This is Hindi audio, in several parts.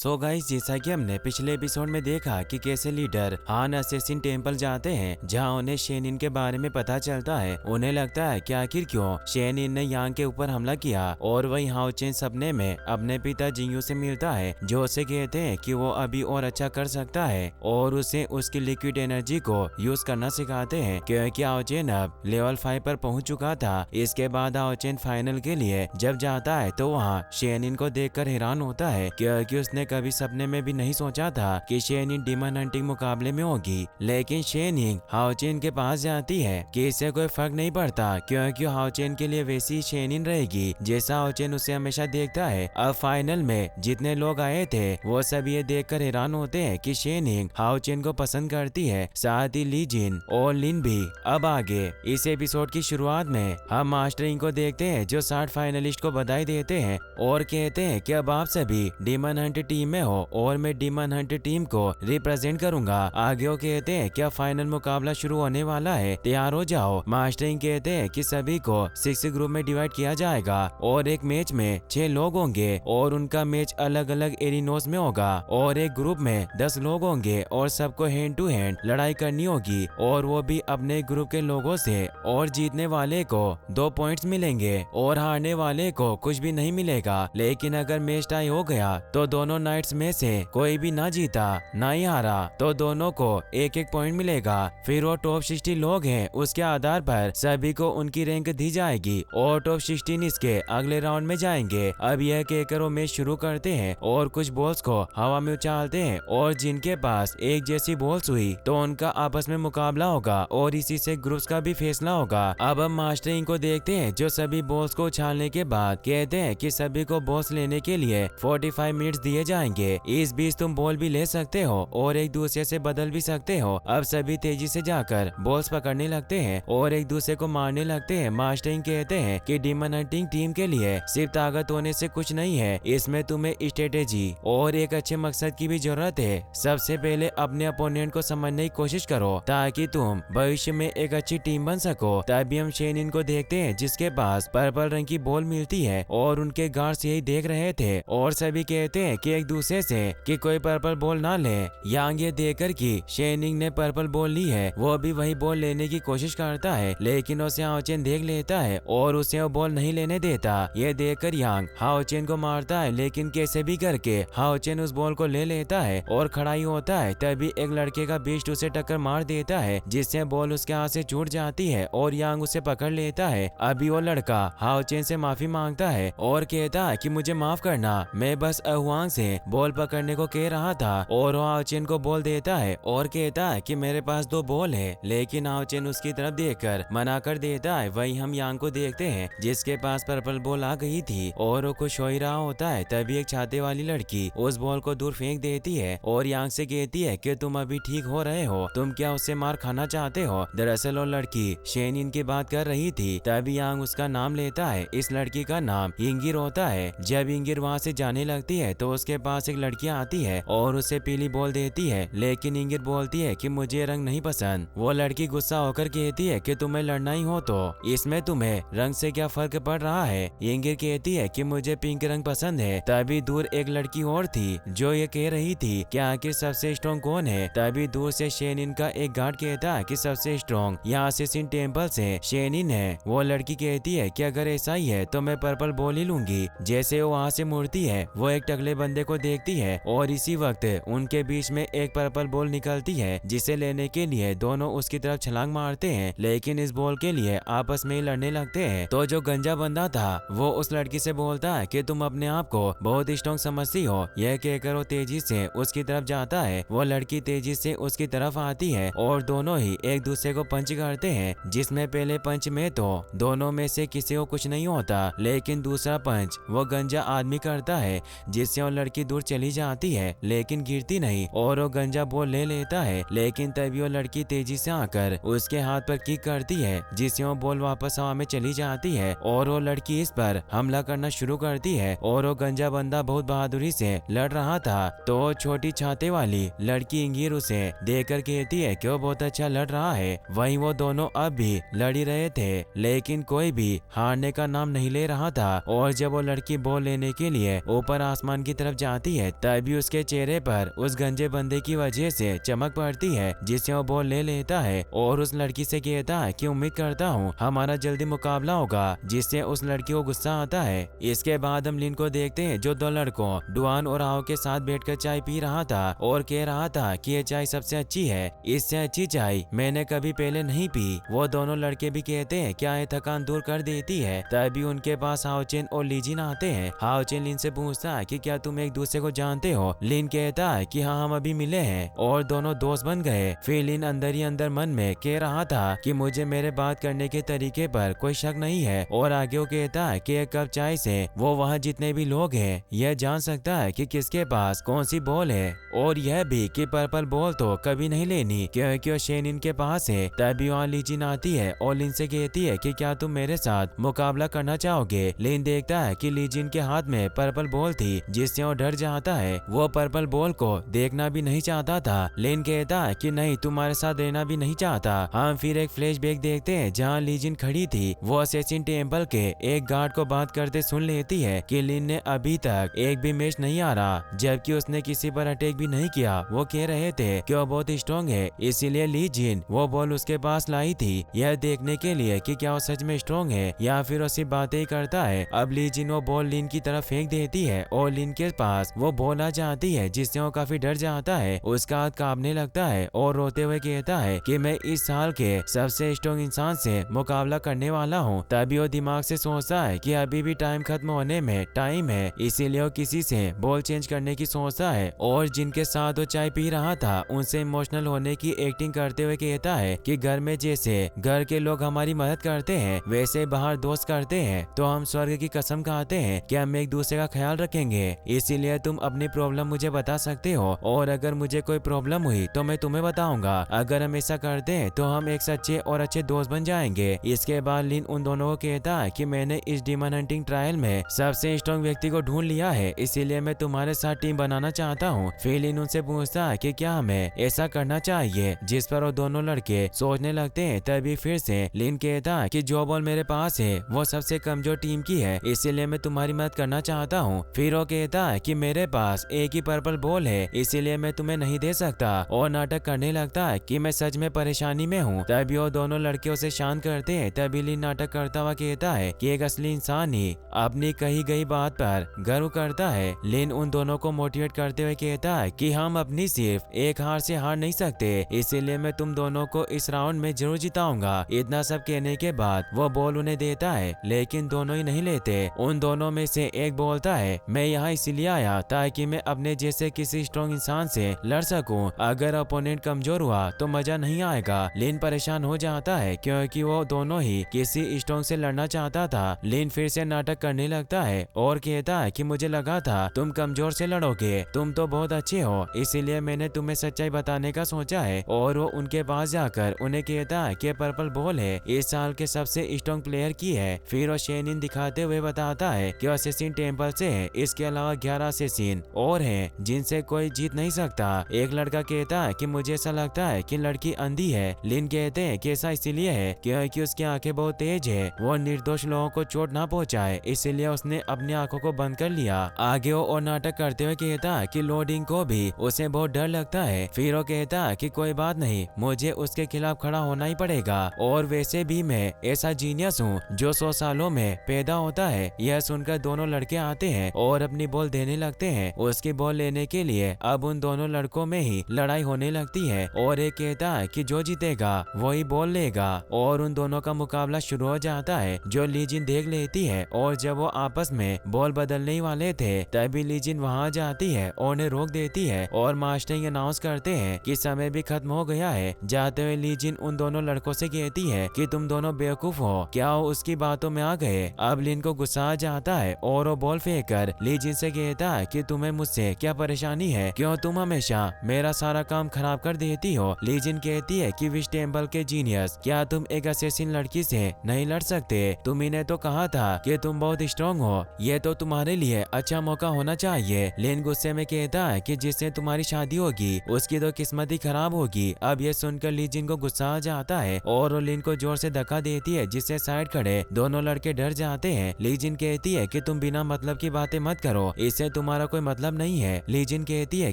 सो गाइस, जैसा कि हमने पिछले एपिसोड में देखा कि कैसे लीडर हान असेसिन टेम्पल जाते हैं, जहां उन्हें शेनिन के बारे में पता चलता है। उन्हें लगता है कि आखिर क्यों शेनिन ने यांग के ऊपर हमला किया। और वही हाओ चेन सपने में अपने पिता जिंगयू से मिलता है, जो उसे कहते हैं कि वो अभी और अच्छा कर सकता है और उसे उसकी लिक्विड एनर्जी को यूज करना सिखाते हैं, क्योंकि हाओ चेन अब लेवल 5 पर पहुंच चुका था। इसके बाद हाओ चेन फाइनल के लिए जब जाता है तो वहाँ शेनिन को देखकर हैरान होता है, क्योंकि उसने कभी सपने में भी नहीं सोचा था कि शेनिन डीमन हंटिंग मुकाबले में होगी। लेकिन शेनिंग हाओ चेन के पास जाती है कि इससे कोई फर्क नहीं पड़ता, क्योंकि हाओ चेन के लिए वैसी शेनिन रहेगी जैसा हाओ चेन उसे हमेशा देखता है। अब फाइनल में जितने लोग आए थे वो सब ये देखकर हैरान होते हैं कि शेनिंग हाओ चेन को पसंद करती है, साथ ही ली जिन और लिन भी। अब आगे इस एपिसोड की शुरुआत में हम मास्टर यिंग को देखते हैं, जो 60 फाइनलिस्ट को बधाई देते हैं और कहते हैं कि अब आप सभी डीमन हंट टीम में हो और मैं डीमन हंट टीम को रिप्रेजेंट करूंगा। आगे वो कहते हैं क्या फाइनल मुकाबला शुरू होने वाला है, तैयार हो जाओ। मास्टर यिंग कहते हैं कि सभी को 6 ग्रुप में डिवाइड किया जाएगा और एक मैच में 6 लोग होंगे और उनका मैच अलग अलग एरिनोस में होगा। और एक ग्रुप में 10 लोग होंगे और सबको हैंड टू हैंड लड़ाई करनी होगी, और वो भी अपने ग्रुप के लोगों से। और जीतने वाले को 2 पॉइंट्स मिलेंगे और हारने वाले को कुछ भी नहीं मिलेगा। लेकिन अगर मैच टाई हो गया तो दोनों नाइट्स में से कोई भी ना जीता ना ही हारा तो दोनों को एक एक पॉइंट मिलेगा। फिर वो टॉप 60 लोग हैं, उसके आधार पर सभी को उनकी रैंक दी जाएगी और टॉप 16 इसके अगले राउंड में जाएंगे। अब यह कहकर वो मैच शुरू करते हैं और कुछ बॉल्स को हवा में उछालते हैं, और जिनके पास एक जैसी बॉल्स हुई तो उनका आपस में मुकाबला होगा और इसी से ग्रुप्स का भी फैसला होगा। अब हम मास्टर यिंग को देखते हैं, जो सभी बॉल्स को उछालने के बाद कहते हैं कि सभी को बॉल्स लेने के लिए 45 मिनट्स दिए जाएंगे। इस बीच तुम बॉल भी ले सकते हो और एक दूसरे से बदल भी सकते हो। अब सभी तेजी से जाकर बॉल्स पकड़ने लगते हैं और एक दूसरे को मारने लगते हैं। मास्टर यिंग कहते हैं कि डीमन हंटिंग टीम के लिए सिर्फ ताकत होने से कुछ नहीं है, इसमें तुम्हें स्ट्रेटेजी और एक अच्छे मकसद की भी जरूरत है। सबसे पहले अपने अपोनेंट को समझने की कोशिश करो ताकि तुम भविष्य में एक अच्छी टीम बन सको। तभी हम शेनिन को देखते हैं, जिसके पास पर्पल रंग की बॉल मिलती है और उनके गार्ड्स यही देख रहे थे और सभी कहते हैं कि एक दूसरे से कि कोई पर्पल बॉल ना ले। यांग ये देखकर कि शेनिंग ने पर्पल बॉल ली है, वो भी वही बॉल लेने की कोशिश करता है, लेकिन उसे हाओ चेन देख लेता है और उसे वो बॉल नहीं लेने देता। ये देखकर यांग हाओ चेन को मारता है, लेकिन कैसे भी करके हाओ चेन उस बॉल को ले लेता है और खड़ा ही होता है। तभी एक लड़के का बीस्ट उसे टक्कर मार देता है, जिससे बॉल उसके हाथ से छूट जाती है और यांग उसे पकड़ लेता है। अभी वो लड़का हाओ चेन से माफी मांगता है और कहता है कि मुझे माफ करना, मैं बस अहुआंग से बॉल पकड़ने को कह रहा था। और वो हाओ चेन को बॉल देता है और कहता है कि मेरे पास 2 बॉल है, लेकिन हाओ चेन उसकी तरफ देखकर मना कर देता है। वही हम यांग को देखते हैं, जिसके पास पर्पल बॉल आ गई थी और वो खुश हो ही रहा होता है। तभी एक छाते वाली लड़की उस बॉल को दूर फेंक देती है और यांग से कहती है कि तुम अभी ठीक हो रहे हो, तुम क्या उससे मार खाना चाहते हो। दरअसल वो लड़की शेनिन की बात कर रही थी। तभी यांग उसका नाम लेता है। इस लड़की का नाम इंगिर होता है। जब इंगिर वहाँ से जाने लगती है तो उसके पास एक लड़की आती है और उसे पीली बॉल देती है, लेकिन इंगिर बोलती है कि मुझे रंग नहीं पसंद। वो लड़की गुस्सा होकर कहती है कि तुम्हें लड़ना ही हो तो इसमें तुम्हें रंग से क्या फर्क पड़ रहा है। इंगिर कहती है कि मुझे पिंक रंग पसंद है। तभी दूर एक लड़की और थी जो ये कह रही थी कि आखिर सबसे स्ट्रॉन्ग कौन है। तभी दूर से शेनिन का एक गार्ड कहता है कि सबसे स्ट्रॉन्ग यहाँ असेसिन टेम्पल से शेनिन है। वो लड़की कहती है कि अगर ऐसा ही है तो मैं पर्पल बॉल ही लूंगी। जैसे वो वहाँ से मुड़ती है, वो एक टकले बंदे को देखती है और इसी वक्त उनके बीच में एक पर्पल बॉल निकलती है, जिसे लेने के लिए दोनों उसकी तरफ छलांग मारते हैं, लेकिन इस बॉल के लिए आपस में ही लड़ने लगते हैं। तो जो गंजा बंदा था वो उस लड़की से बोलता है कि तुम अपने आप को बहुत स्ट्रॉन्ग समझती हो। यह कहकर वो तेजी से उसकी तरफ जाता है। वो लड़की तेजी से उसकी तरफ आती है और दोनों ही एक दूसरे को पंच करते हैं, जिसमें पहले पंच में तो दोनों में से किसी को कुछ नहीं होता, लेकिन दूसरा पंच वो गंजा आदमी करता है, जिससे वो लड़की दूर चली जाती है लेकिन गिरती नहीं और वो गंजा बॉल ले लेता है। लेकिन तभी वो लड़की तेजी से आकर उसके हाथ पर किक करती है, जिससे वो बॉल वापस हवा में चली जाती है और वो लड़की इस पर हमला करना शुरू करती है। और वो गंजा बंदा बहुत बहादुरी से लड़ रहा था, तो छोटी छाते वाली लड़की इंगिर उसे देखकर कहती है कि वो बहुत अच्छा लड़ रहा है। वहीं वो दोनों अब भी लड़ ही रहे थे, लेकिन कोई भी हारने का नाम नहीं ले रहा था। और जब वो लड़की बॉल लेने के लिए ऊपर आसमान की तरफ जाती है तभी उसके चेहरे पर उस गंजे बंदे की वजह से चमक पड़ती है, जिससे वो बॉल ले लेता है और उस लड़की से कहता है कि उम्मीद करता हूँ हमारा जल्दी मुकाबला होगा, जिससे उस लड़की को गुस्सा आता है। इसके बाद हम लिन को देखते हैं जो 2 लड़कों डुआन और आओ के साथ बैठकर चाय पी रहा था और कह रहा था कि ये चाय सबसे अच्छी है, इससे अच्छी चाय मैंने कभी पहले नहीं पी। वो दोनों लड़के भी कहते हैं क्या ये थकान दूर कर देती है। तभी उनके पास हाओचेन और लीजिन आते हैं। हाओचेन लिन से पूछता है कि क्या तुम एक दूसरे को जानते हो। लिन कहता है कि हाँ हम अभी मिले हैं और दोनों दोस्त बन गए। फिर लिन अंदर ही अंदर मन में कह रहा था कि मुझे मेरे बात करने के तरीके पर कोई शक नहीं है और आगे वो कहता है कि एक कप चाय से वो वहाँ जितने भी लोग हैं यह जान सकता है कि किसके पास कौन सी बॉल है और यह भी कि पर्पल बॉल तो कभी नहीं लेनी क्योंकि शेन इनके पास है। तभी वहाँ लीजिन आती है और लिन से कहती है कि क्या तुम मेरे साथ मुकाबला करना चाहोगे। लिन देखता है कि लीजिन के हाथ में पर्पल बॉल थी, जिससे वो डर जाता है। वो पर्पल बॉल को देखना भी नहीं चाहता था। लिन कहता है कि नहीं तुम्हारे साथ रहना भी नहीं चाहता। हम फिर एक फ्लैशबैक देखते हैं जहाँ लीजिन खड़ी थी। वो असेसिन टेम्पल के एक गार्ड को बात करते सुन लेती है कि लिन ने अभी तक एक भी मैच नहीं हारा, जबकि उसने किसी पर अटैक भी नहीं किया। वो कह रहे थे कि वो बहुत स्ट्रॉन्ग है, इसीलिए लीजिन वो बॉल उसके पास लाई थी, यह देखने के लिए कि क्या वो सच में स्ट्रॉन्ग है या फिर वो सिर्फ बातें ही करता है। अब लीजिन वो बॉल लिन की तरफ फेंक देती है और लिन के पास वो बॉल आ जाती है, जिससे वो काफी डर जाता है। उसका हाथ कांपने लगता है और रोते हुए कहता है कि मैं इस साल के सबसे स्ट्रॉन्ग इंसान से मुकाबला करने वाला हूँ। तभी वो दिमाग से सोचता है कि अभी भी टाइम खत्म होने में टाइम है, इसीलिए वो किसी से बॉल चेंज करने की सोचता है और जिनके साथ वो चाय पी रहा था उनसे इमोशनल होने की एक्टिंग करते हुए कहता है कि घर में जैसे घर के लोग हमारी मदद करते हैं वैसे बाहर दोस्त करते हैं, तो हम स्वर्ग की कसम खाते हैं कि हम एक दूसरे का ख्याल रखेंगे। इसीलिए तुम अपनी प्रॉब्लम मुझे बता सकते हो और अगर मुझे कोई प्रॉब्लम हुई तो मैं तुम्हें बताऊंगा। अगर हम ऐसा करते हैं तो हम एक सच्चे और अच्छे दोस्त बन जाएंगे। इसके बाद लिन उन दोनों को कहता है कि मैंने इस डीमन हंटिंग ट्रायल में सबसे स्ट्रॉन्ग व्यक्ति को ढूंढ लिया है, इसीलिए मैं तुम्हारे साथ टीम बनाना चाहता हूँ। फिर लिन उनसे पूछता है कि क्या हमें ऐसा करना चाहिए, जिस पर वो दोनों लड़के सोचने लगते हैं। तभी फिर से लिन कहता है कि जो बॉल मेरे पास है वो सबसे कमजोर टीम की है, इसीलिए मैं तुम्हारी मदद करना चाहता हूँ। फिर वो कहता है कि मेरे पास एक ही पर्पल बॉल है, इसीलिए मैं तुम्हें नहीं दे सकता और नाटक करने लगता है कि मैं सच में परेशानी में हूँ। तभी वो दोनों लड़के उसे शांत करते हैं। तभी लिन नाटक करता हुआ कहता है कि एक असली इंसान ही अपनी कही गई बात पर गर्व करता है। लिन उन दोनों को मोटिवेट करते हुए कहता है कि हम अपनी सिर्फ एक हार से हार नहीं सकते, इसीलिए मैं तुम दोनों को इस राउंड में जरूर जिताऊंगा। इतना सब कहने के बाद वो बॉल उन्हें देता है, लेकिन दोनों ही नहीं लेते। उन दोनों में से एक बोलता है मैं यहाँ इसलिए आया ताकि मैं अपने जैसे किसी स्ट्रॉन्ग इंसान से लड़ सकूं। अगर अपोनेंट कमजोर हुआ तो मजा नहीं आएगा। लिन परेशान हो जाता है क्योंकि वो दोनों ही किसी स्ट्रॉन्ग से लड़ना चाहता था। लिन फिर से नाटक करने लगता है और कहता है कि मुझे लगा था तुम कमजोर से लड़ोगे, तुम तो बहुत अच्छे हो, इसीलिए मैंने तुम्हें सच्चाई बताने का सोचा है। और वो उनके पास जाकर उन्हें कहता है कि पर्पल बॉल है इस साल के सबसे स्ट्रॉन्ग प्लेयर की है। फिर वो शेनिन दिखाते हुए बताता है कि असेसिन टेम्पल से है, इसके अलावा 11 असेसिन और हैं जिनसे कोई जीत नहीं सकता। एक लड़का कहता है कि मुझे ऐसा लगता है कि लड़की अंधी है। लिन कहते हैं कि ऐसा इसीलिए है क्योंकि उसकी आंखें बहुत तेज है, वो निर्दोष लोगों को चोट ना पहुंचाए, इसीलिए उसने अपनी आंखों को बंद कर लिया। आगे वो और नाटक करते हुए कहता है कि लोडिंग को भी उसे बहुत डर लगता है। फिर वो कहता है कि कोई बात नहीं, मुझे उसके खिलाफ खड़ा होना ही पड़ेगा और वैसे भी मैं ऐसा जीनियस हूँ जो 100 सालों में पैदा होता है। यह सुनकर दोनों लड़के आते हैं और अपनी बॉल देने लगते हैं। उसकी बॉल लेने के लिए अब उन दोनों लड़कों में ही लड़ाई होने लगती है और एक कहता है कि जो जीतेगा वही बॉल लेगा और उन दोनों का मुकाबला शुरू हो जाता है, जो लीजिन देख लेती है। और जब वो आपस में बॉल बदलने ही वाले थे तभी लीजिन वहां जाती है और उन्हें रोक देती है और मास्टर अनाउंस करते हैं कि समय भी खत्म हो गया है। जाते हुए लीजिन उन दोनों लड़कों से कहती है कि तुम दोनों बेवकूफ हो, क्या वो उसकी बातों में आ गए। अब लिन को गुस्सा आ जाता है और वो बॉल फेंक कर लीजिन से कहता है कि तुम्हें मुझसे क्या परेशानी है, क्यों तुम हमेशा मेरा सारा काम खराब कर देती हो। लीजिन कहती है कि विश टेम्पल के जीनियस, क्या तुम एक असेसिन लड़की से नहीं लड़ सकते? तुम्ही ने तो कहा था कि तुम बहुत स्ट्रॉन्ग हो, ये तो तुम्हारे लिए अच्छा मौका होना चाहिए। लिन गुस्से में कहता है कि जिससे तुम्हारी शादी होगी उसकी तो किस्मत ही खराब होगी। अब ये सुनकर लीजिन को गुस्सा आ जाता है और वो लिन को जोर से धक्का देती है, जिससे साइड खड़े दोनों लड़के डर जाते हैं। लीजिन कहती है कि तुम बिना मतलब की बातें मत करो, इससे तुम्हारा कोई मतलब नहीं है। लीजिन कहती है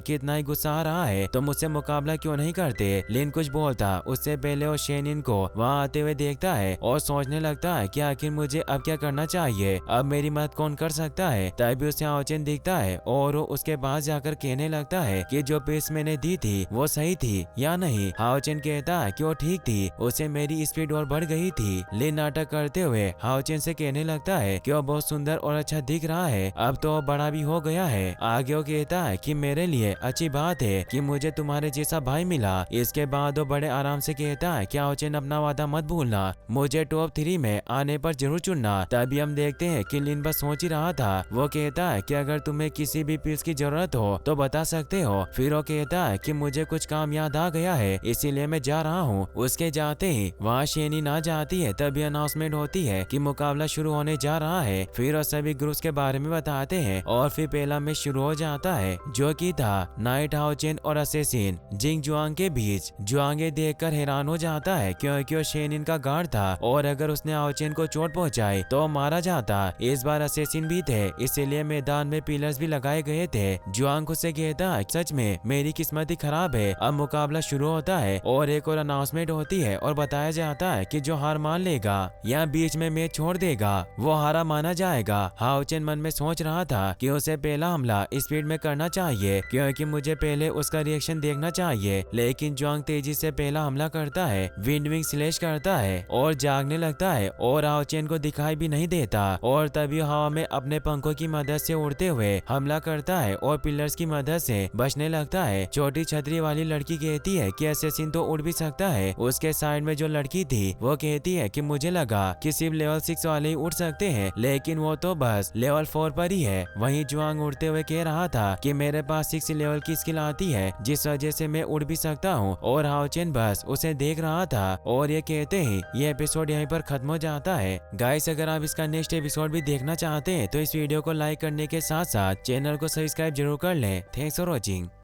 कि इतना ही गुस्सा आ रहा है तो मुझसे मुकाबला क्यों नहीं करते। लिन कुछ बोलता उससे पहले वो शेनिन को वहाँ आते हुए देखता है और सोचने लगता है कि आखिर मुझे अब क्या करना चाहिए, अब मेरी मदद कौन कर सकता है। तभी उसे हाओचेन दिखता है और वो उसके पास जाकर कहने लगता है कि जो पिस मैंने दी थी वो सही थी या नहीं। हाओचेन कहता है कि वो ठीक थी, उसे मेरी स्पीड और बढ़ गई थी। लिन नाटक करते हुए हाओचेन से कहने लगता है कि वो बहुत सुंदर और अच्छा दिख रहा है, अब तो वो बड़ा भी हो गया है। आगे वो कहता है कि मेरे लिए अच्छी बात है कि मुझे तुम्हारे जैसा भाई मिला। इसके बाद वो बड़े आराम से कहता है कि हाओचेन अपना वादा मत भूलना, मुझे टॉप 3 में आने पर जरूर चुनना। तभी हम देखते हैं कि लिन बस सोच ही रहा था। वो कहता है कि अगर तुम्हें किसी भी पिल्स की जरूरत हो तो बता सकते हो। फिर वो कहता है कि मुझे कुछ काम याद आ गया है इसीलिए मैं जा रहा हूँ। उसके जाते ही वहाँ शेनिन आ जाती है। तभी अनाउंसमेंट होती है कि मुकाबला शुरू होने जा रहा है। फिर वो सभी ग्रुप्स के बारे में बताते हैं और फिर पहला मैच शुरू हो जाता है जो कि था नाइट हाओचेन और असेसिन जिंग जुआंग के बीच। जुआंग ये देखकर हैरान हो जाता है क्योंकि वो शेनिन का गार्ड था और अगर उसने हाओचेन को चोट पहुंचाई तो मारा जाता। इस बार असेसिन भी थे इसीलिए मैदान में पिलर्स भी लगाए गए थे। जुआंग उससे कहता है सच में मेरी किस्मत ही खराब है। अब मुकाबला शुरू होता है और एक और अनाउंसमेंट होती है और बताया जाता है कि जो हार मान लेगा या बीच में मैच छोड़ देगा वो हारा माना जाएगा। हाओचेन मन में सोच रहा था कि उसे पहला हमला स्पीड में करना चाहिए क्योंकि मुझे पहले उसका रिएक्शन देखना चाहिए, लेकिन जुआंग तेजी से पहला हमला करता है, विंड विंग स्लैश करता है और जागने लगता है और हाओचेन को दिखाई भी नहीं देता। और तभी हवा में अपने पंखों की मदद से उड़ते हुए हमला करता है और पिलर्स की मदद से बचने लगता है। छोटी छतरी वाली लड़की कहती है कि असेसिन तो उड़ भी सकता है। उसके साइड में जो लड़की थी वो कहती है कि मुझे लगा कि सिर्फ लेवल 6 वाले ही उड़ सकते हैं, लेकिन वो तो बस लेवल 4 पर ही है। वहीं जुआंग उड़ते हुए कह रहा था कि मेरे पास 6 लेवल की स्किल आती है जिस वजह से मैं उड़ भी सकता हूँ। और हाओचेन बस उसे देख रहा था और ये कहते ही ये एपिसोड यहीं पर खत्म हो जाता है। गाइस अगर आप इसका नेक्स्ट एपिसोड भी देखना चाहते हैं तो इस वीडियो को लाइक करने के साथ साथ चैनल को सब्सक्राइब जरूर कर लें। Thanks for watching.